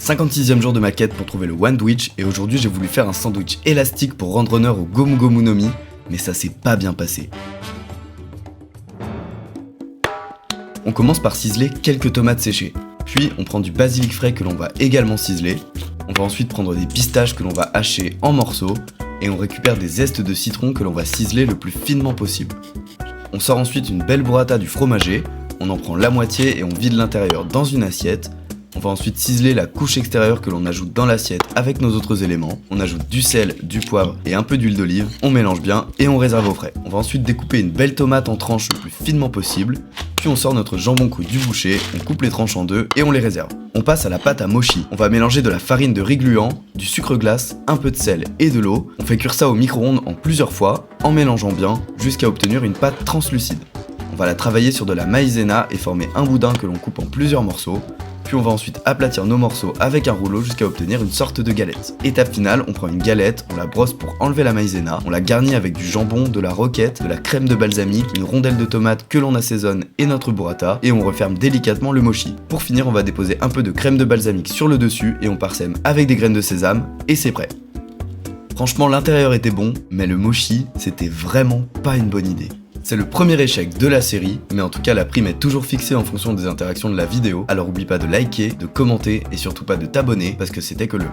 56e jour de ma quête pour trouver le Wandwich et aujourd'hui j'ai voulu faire un sandwich élastique pour rendre honneur au Gomu Gomu no Mi, mais ça s'est pas bien passé. On commence par ciseler quelques tomates séchées, puis on prend du basilic frais que l'on va également ciseler, on va ensuite prendre des pistaches que l'on va hacher en morceaux et on récupère des zestes de citron que l'on va ciseler le plus finement possible. On sort ensuite une belle burrata du fromager, on en prend la moitié et on vide l'intérieur dans une assiette. On va ensuite ciseler la couche extérieure que l'on ajoute dans l'assiette avec nos autres éléments. On ajoute du sel, du poivre et un peu d'huile d'olive. On mélange bien et on réserve au frais. On va ensuite découper une belle tomate en tranches le plus finement possible. Puis on sort notre jambon cru du boucher, on coupe les tranches en deux et on les réserve. On passe à la pâte à mochi. On va mélanger de la farine de riz gluant, du sucre glace, un peu de sel et de l'eau. On fait cuire ça au micro-ondes en plusieurs fois, en mélangeant bien, jusqu'à obtenir une pâte translucide. On va la travailler sur de la maïzena et former un boudin que l'on coupe en plusieurs morceaux. Puis on va ensuite aplatir nos morceaux avec un rouleau jusqu'à obtenir une sorte de galette. Étape finale, on prend une galette, on la brosse pour enlever la maïzena, on la garnit avec du jambon, de la roquette, de la crème de balsamique, une rondelle de tomate que l'on assaisonne et notre burrata, et on referme délicatement le mochi. Pour finir, on va déposer un peu de crème de balsamique sur le dessus et on parsème avec des graines de sésame et c'est prêt. Franchement, l'intérieur était bon, mais le mochi, c'était vraiment pas une bonne idée. C'est le premier échec de la série, mais en tout cas la prime est toujours fixée en fonction des interactions de la vidéo, alors oublie pas de liker, de commenter et surtout pas de t'abonner parce que c'était que le